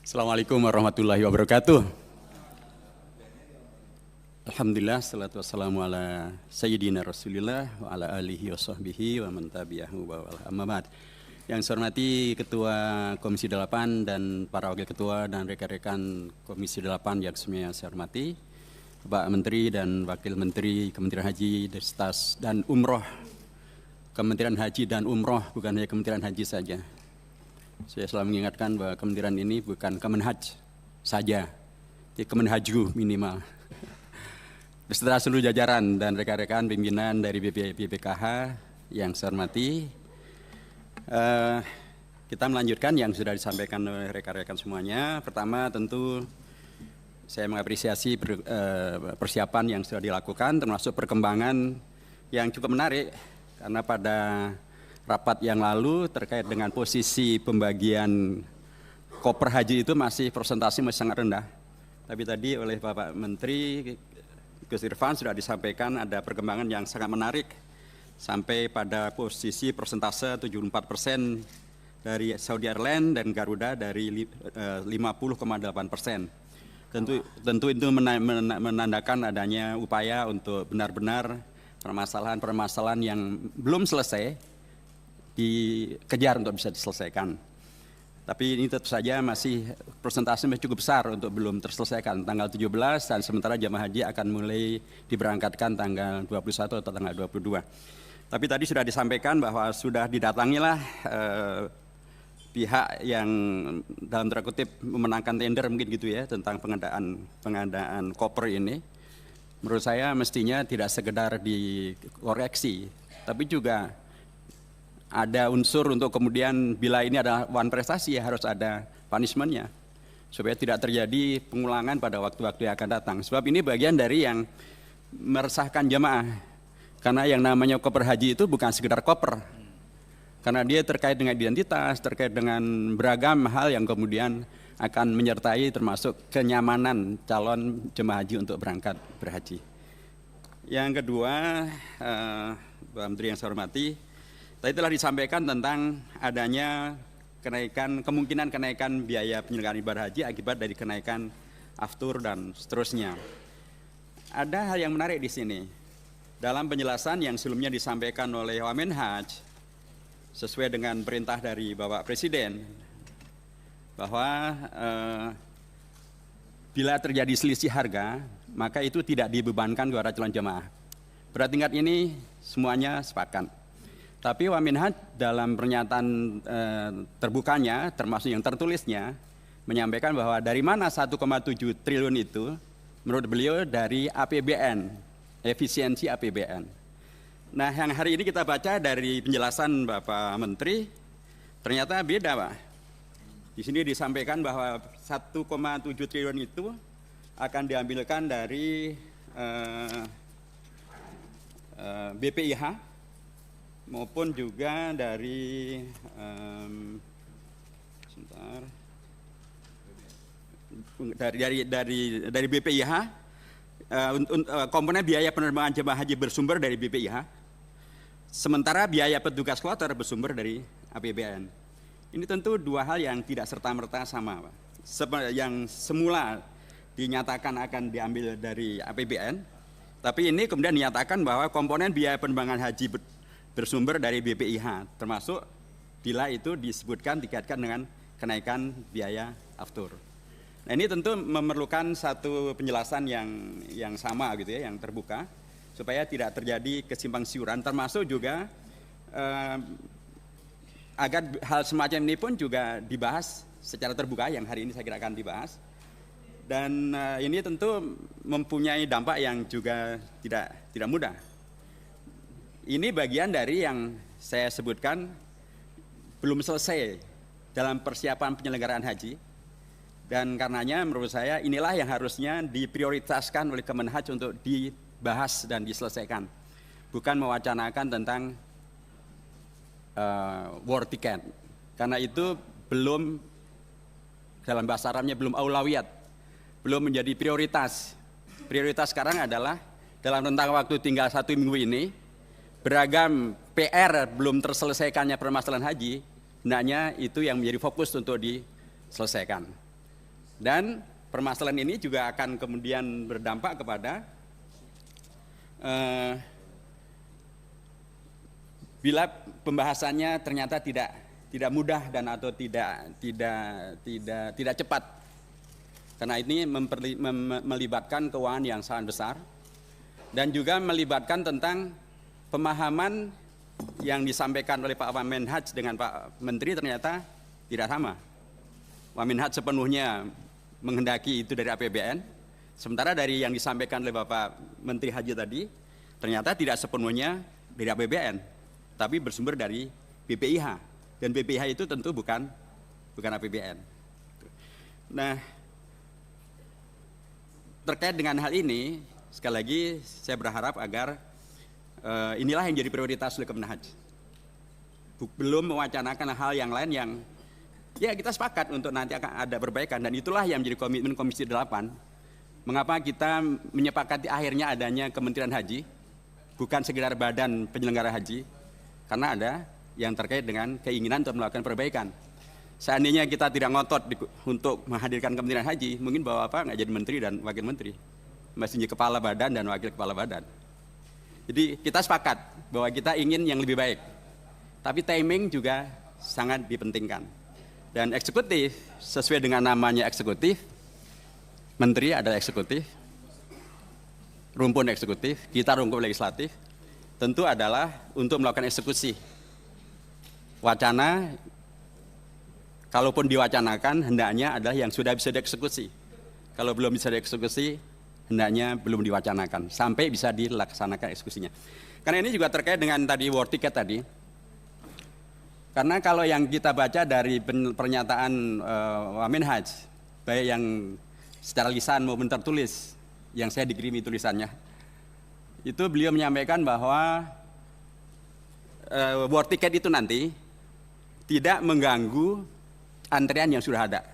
Assalamualaikum warahmatullahi wabarakatuh. Alhamdulillah, salatu wassalamu ala sayyidina rasulillah wa ala alihi wa sahbihi wa man tabi'ahu wa wala amma ba'd. Yang saya hormati Ketua Komisi 8 dan para Wakil Ketua dan rekan-rekan Komisi 8 yang semuanya saya hormati, Pak Menteri dan Wakil Menteri Kementerian Haji dan Umroh, Kementerian Haji dan Umroh, bukan hanya Kementerian Haji saja. Saya selalu mengingatkan bahwa kementerian ini bukan Kemenhaj saja, ya Kemenhaju minimal. Beserta seluruh jajaran dan rekan-rekan pimpinan dari BPKH yang saya hormati, kita melanjutkan yang sudah disampaikan oleh rekan-rekan semuanya. Pertama tentu saya mengapresiasi persiapan yang sudah dilakukan, termasuk perkembangan yang cukup menarik, karena pada rapat yang lalu terkait dengan posisi pembagian koper haji itu persentase masih sangat rendah. Tapi tadi oleh Bapak Menteri Gus Irfan sudah disampaikan ada perkembangan yang sangat menarik sampai pada posisi persentase 74% dari Saudi Airlines dan Garuda dari 50,8%. Tentu itu menandakan adanya upaya untuk benar-benar permasalahan-permasalahan yang belum selesai dikejar untuk bisa diselesaikan. Tapi ini tentu saja masih persentase cukup besar untuk belum terselesaikan tanggal 17, dan sementara jamaah haji akan mulai diberangkatkan tanggal 21 atau tanggal 22. Tapi tadi sudah disampaikan bahwa sudah didatangilah pihak yang dalam tanda kutip memenangkan tender mungkin gitu ya, tentang pengadaan koper ini. Menurut saya mestinya tidak sekedar dikoreksi, tapi juga ada unsur untuk kemudian bila ini adalah one prestasi ya harus ada punishment-nya supaya tidak terjadi pengulangan pada waktu-waktu yang akan datang. Sebab ini bagian dari yang meresahkan jamaah, karena yang namanya koper haji itu bukan sekedar koper, karena dia terkait dengan identitas, terkait dengan beragam hal yang kemudian akan menyertai termasuk kenyamanan calon jemaah haji untuk berangkat berhaji. Yang kedua, Pak Menteri yang saya hormati, tadi telah disampaikan tentang adanya kemungkinan kenaikan biaya penyelenggaraan ibadah haji akibat dari kenaikan aftur dan seterusnya. Ada hal yang menarik di sini. Dalam penjelasan yang sebelumnya disampaikan oleh Wamenhaj, sesuai dengan perintah dari Bapak Presiden, bahwa bila terjadi selisih harga, maka itu tidak dibebankan kepada calon jemaah. Pada tingkat ini semuanya sepakat. Tapi Wamenhaj dalam pernyataan terbukanya, termasuk yang tertulisnya, menyampaikan bahwa dari mana 1,7 triliun itu, menurut beliau dari APBN, efisiensi APBN. Nah, yang hari ini kita baca dari penjelasan Bapak Menteri, ternyata beda, Pak. Di sini disampaikan bahwa 1,7 triliun itu akan diambilkan dari BPIH, maupun juga dari dari BPIH, komponen biaya penerbangan jemaah haji bersumber dari BPIH, sementara biaya petugas kloter bersumber dari APBN. Ini tentu dua hal yang tidak serta-merta sama, Pak. Yang semula dinyatakan akan diambil dari APBN, tapi ini kemudian dinyatakan bahwa komponen biaya penerbangan haji bersumber dari BPIH, termasuk bila itu disebutkan dikaitkan dengan kenaikan biaya aftur. Nah, ini tentu memerlukan satu penjelasan yang sama gitu ya, yang terbuka, supaya tidak terjadi kesimpang siuran, termasuk juga agar hal semacam ini pun juga dibahas secara terbuka, yang hari ini saya kira akan dibahas. Dan ini tentu mempunyai dampak yang juga tidak mudah. Ini bagian dari yang saya sebutkan belum selesai dalam persiapan penyelenggaraan haji, dan karenanya menurut saya inilah yang harusnya diprioritaskan oleh Kemenhaj untuk dibahas dan diselesaikan, bukan mewacanakan tentang war ticket, karena itu belum, dalam bahasa Arabnya belum aulawiyat, belum menjadi prioritas. Prioritas sekarang adalah dalam rentang waktu tinggal 1 minggu ini, beragam PR belum terselesaikannya permasalahan haji, hendaknya itu yang menjadi fokus untuk diselesaikan. Dan permasalahan ini juga akan kemudian berdampak kepada bila pembahasannya ternyata tidak mudah dan atau tidak cepat, karena ini melibatkan keuangan yang sangat besar dan juga melibatkan tentang pemahaman yang disampaikan oleh Pak Wamenhaj dengan Pak Menteri ternyata tidak sama. Wamenhaj sepenuhnya menghendaki itu dari APBN, sementara dari yang disampaikan oleh Bapak Menteri Haji tadi ternyata tidak sepenuhnya dari APBN, tapi bersumber dari BPIH, dan BPIH itu tentu bukan APBN. Nah, terkait dengan hal ini, sekali lagi saya berharap agar inilah yang jadi prioritas oleh Kemenhaj. Belum mewacanakan hal yang lain yang ya kita sepakat untuk nanti akan ada perbaikan, dan itulah yang menjadi komitmen Komisi 8. Mengapa kita menyepakati akhirnya adanya Kementerian Haji, bukan sekedar badan penyelenggara haji, karena ada yang terkait dengan keinginan untuk melakukan perbaikan. Seandainya kita tidak ngotot untuk menghadirkan Kementerian Haji, mungkin Bapak nggak jadi menteri dan wakil menteri, masih jadi kepala badan dan wakil kepala badan. Jadi kita sepakat bahwa kita ingin yang lebih baik, tapi timing juga sangat dipentingkan. Dan eksekutif, sesuai dengan namanya eksekutif, menteri adalah eksekutif, rumpun eksekutif, kita rumpun legislatif, tentu adalah untuk melakukan eksekusi. Wacana, kalaupun diwacanakan, hendaknya adalah yang sudah bisa dieksekusi. Kalau belum bisa dieksekusi, hendaknya belum diwacanakan, sampai bisa dilaksanakan eksekusinya. Karena ini juga terkait dengan tadi war ticket tadi. Karena kalau yang kita baca dari pernyataan Wamenhaj, baik yang secara lisan maupun tertulis, yang saya dikirimi tulisannya, itu beliau menyampaikan bahwa war ticket itu nanti tidak mengganggu antrian yang sudah ada.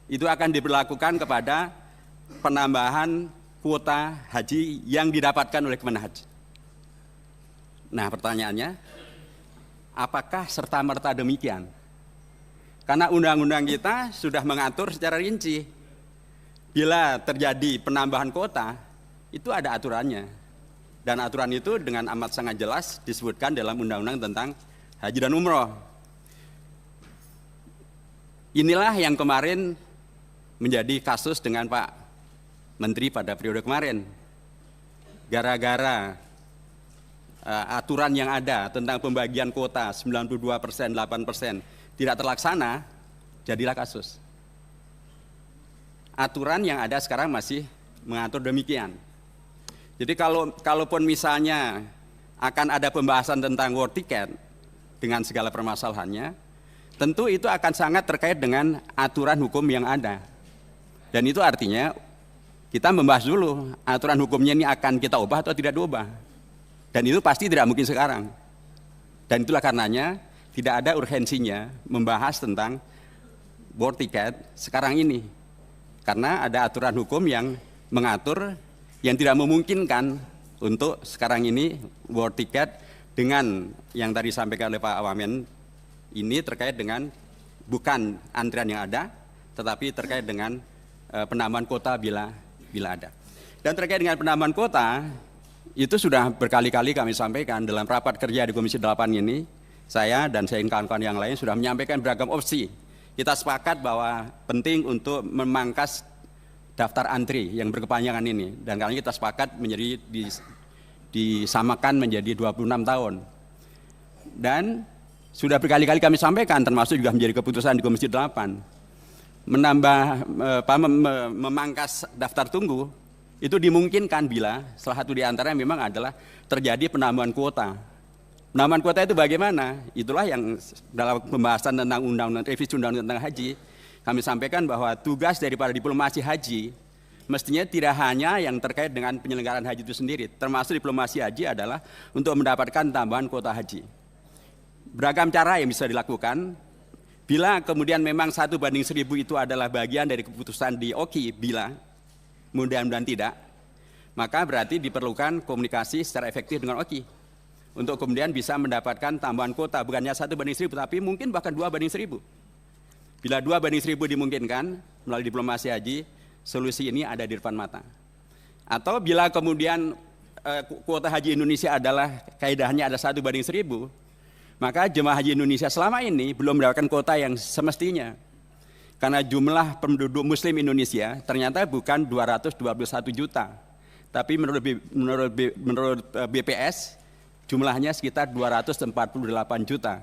Itu akan diberlakukan kepada penambahan kuota haji yang didapatkan oleh Kemenhaj. Nah, pertanyaannya, apakah serta-merta demikian? Karena undang-undang kita sudah mengatur secara rinci, bila terjadi penambahan kuota, itu ada aturannya. Dan aturan itu dengan amat sangat jelas disebutkan dalam undang-undang tentang haji dan umroh. Inilah yang kemarin menjadi kasus dengan Pak Menteri pada periode kemarin. Gara-gara aturan yang ada tentang pembagian kuota 92%, 8% tidak terlaksana, jadilah kasus. Aturan yang ada sekarang masih mengatur demikian. Jadi kalaupun misalnya akan ada pembahasan tentang war ticket dengan segala permasalahannya, tentu itu akan sangat terkait dengan aturan hukum yang ada. Dan itu artinya kita membahas dulu aturan hukumnya ini akan kita ubah atau tidak diubah. Dan itu pasti tidak mungkin sekarang. Dan itulah karenanya tidak ada urgensinya membahas tentang war ticket sekarang ini. Karena ada aturan hukum yang mengatur yang tidak memungkinkan untuk sekarang ini war ticket dengan yang tadi disampaikan oleh Pak Wamen ini terkait dengan bukan antrian yang ada, tetapi terkait dengan penambahan kuota bila ada. Dan terkait dengan penambahan kuota, itu sudah berkali-kali kami sampaikan dalam rapat kerja di Komisi 8 ini, saya dan kawan-kawan yang lain sudah menyampaikan beragam opsi. Kita sepakat bahwa penting untuk memangkas daftar antri yang berkepanjangan ini, dan karena kita sepakat menjadi disamakan menjadi 26 tahun. Dan sudah berkali-kali kami sampaikan, termasuk juga menjadi keputusan di Komisi 8, memangkas daftar tunggu itu dimungkinkan bila salah satu di antaranya memang adalah terjadi penambahan kuota. Penambahan kuota itu bagaimana? Itulah yang dalam pembahasan tentang revisi undang-undang tentang haji, kami sampaikan bahwa tugas daripada diplomasi haji mestinya tidak hanya yang terkait dengan penyelenggaraan haji itu sendiri, termasuk diplomasi haji adalah untuk mendapatkan tambahan kuota haji. Beragam cara yang bisa dilakukan. Bila kemudian memang 1:1000 itu adalah bagian dari keputusan di OKI, bila mudah-mudahan tidak, maka berarti diperlukan komunikasi secara efektif dengan OKI untuk kemudian bisa mendapatkan tambahan kuota, bukannya 1:1000, tapi mungkin bahkan 2:1000. Bila 2:1000 dimungkinkan, melalui diplomasi haji, solusi ini ada di depan mata. Atau bila kemudian kuota haji Indonesia adalah kaidahnya ada 1:1000, maka jemaah haji Indonesia selama ini belum mendapatkan kuota yang semestinya. Karena jumlah penduduk muslim Indonesia ternyata bukan 221 juta, tapi menurut BPS jumlahnya sekitar 248 juta.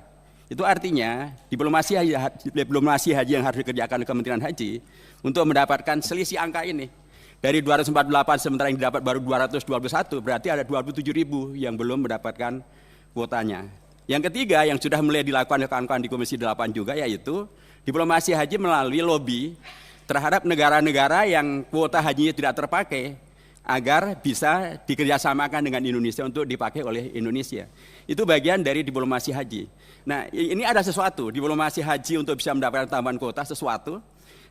Itu artinya diplomasi haji yang harus dikerjakan Kementerian Haji untuk mendapatkan selisih angka ini. Dari 248 sementara yang didapat baru 221, berarti ada 27.000 yang belum mendapatkan kuotanya. Yang ketiga yang sudah mulai dilakukan kawan-kawan di Komisi 8 juga, yaitu diplomasi haji melalui lobby terhadap negara-negara yang kuota hajinya tidak terpakai agar bisa dikerjasamakan dengan Indonesia untuk dipakai oleh Indonesia. Itu bagian dari diplomasi haji. Nah, ini ada sesuatu, diplomasi haji untuk bisa mendapatkan tambahan kuota sesuatu,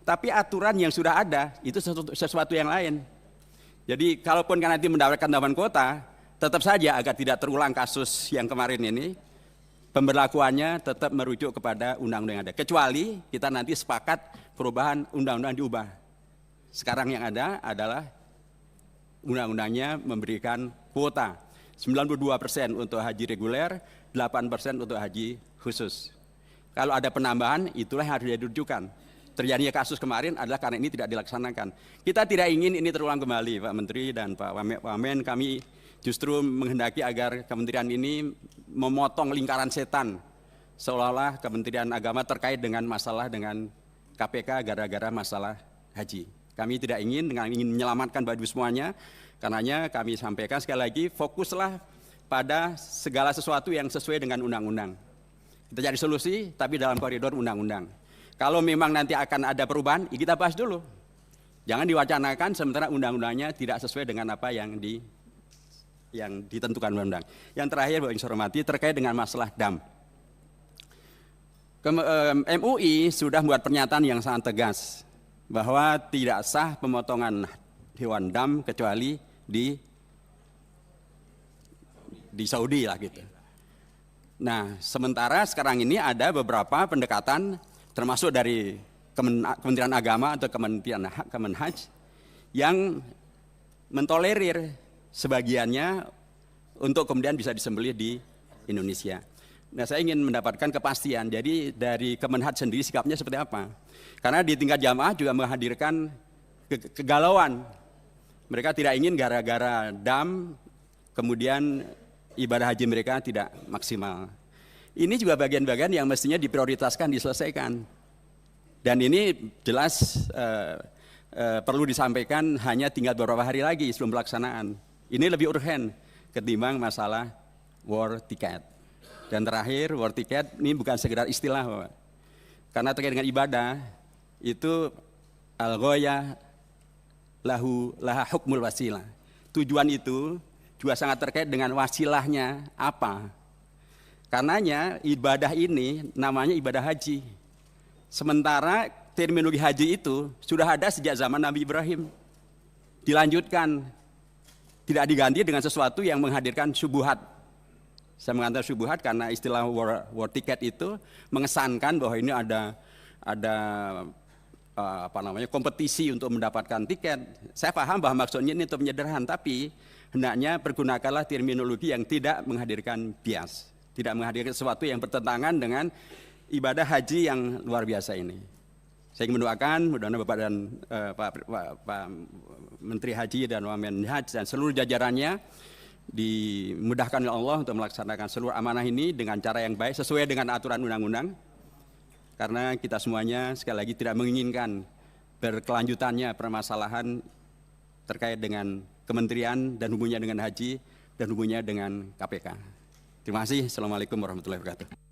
tapi aturan yang sudah ada itu sesuatu yang lain. Jadi kalaupun nanti mendapatkan tambahan kuota, tetap saja agar tidak terulang kasus yang kemarin ini, pemberlakuannya tetap merujuk kepada undang-undang yang ada. Kecuali kita nanti sepakat perubahan undang-undang diubah. Sekarang yang ada adalah undang-undangnya memberikan kuota 92% untuk haji reguler, 8% untuk haji khusus. Kalau ada penambahan, itulah yang harus dirujukan. Terjadinya kasus kemarin adalah karena ini tidak dilaksanakan. Kita tidak ingin ini terulang kembali, Pak Menteri dan Pak Wamen. Kami justru menghendaki agar kementerian ini memotong lingkaran setan, seolah-olah Kementerian Agama terkait dengan masalah dengan KPK gara-gara masalah haji. Kami tidak ingin menyelamatkan baju semuanya, karenanya kami sampaikan sekali lagi, fokuslah pada segala sesuatu yang sesuai dengan undang-undang. Kita cari solusi, tapi dalam koridor undang-undang. Kalau memang nanti akan ada perubahan, ya kita bahas dulu. Jangan diwacanakan sementara undang-undangnya tidak sesuai dengan apa yang ditentukan undang-undang. Yang terakhir, Bapak Ibu hormati, terkait dengan masalah DAM. MUI sudah membuat pernyataan yang sangat tegas bahwa tidak sah pemotongan hewan DAM kecuali di Saudi lah gitu. Nah, sementara sekarang ini ada beberapa pendekatan termasuk dari Kementerian Agama atau Kemenhaj yang mentolerir sebagiannya untuk kemudian bisa disembelih di Indonesia. Nah, saya ingin mendapatkan kepastian. Jadi dari Kemenhaj sendiri sikapnya seperti apa? Karena di tingkat jamaah juga menghadirkan kegalauan. Mereka tidak ingin gara-gara DAM kemudian ibadah haji mereka tidak maksimal. Ini juga bagian-bagian yang mestinya diprioritaskan, diselesaikan. Dan ini jelas perlu disampaikan hanya tinggal beberapa hari lagi sebelum pelaksanaan. Ini lebih urgen ketimbang masalah war ticket. Dan terakhir, war ticket ini bukan sekedar istilah, Bapak. Karena terkait dengan ibadah, itu al-ghayah laha hukmul wasilah. Tujuan itu juga sangat terkait dengan wasilahnya apa. Karenanya ibadah ini namanya ibadah haji. Sementara terminologi haji itu sudah ada sejak zaman Nabi Ibrahim. Dilanjutkan, tidak diganti dengan sesuatu yang menghadirkan syubhat. Saya mengatakan syubhat karena istilah war ticket itu mengesankan bahwa ini ada kompetisi untuk mendapatkan tiket. Saya paham bahwa maksudnya ini untuk menyederhanakan, tapi hendaknya pergunakanlah terminologi yang tidak menghadirkan bias. Tidak menghadirkan sesuatu yang bertentangan dengan ibadah haji yang luar biasa ini. Saya ingin mendoakan mudah-mudahan Bapak dan Pak Menteri Haji dan Wamen Haji dan seluruh jajarannya dimudahkan oleh Allah untuk melaksanakan seluruh amanah ini dengan cara yang baik sesuai dengan aturan undang-undang. Karena kita semuanya sekali lagi tidak menginginkan berkelanjutannya permasalahan terkait dengan kementerian dan hubungannya dengan haji dan hubungannya dengan KPK. Terima kasih. Assalamualaikum warahmatullahi wabarakatuh.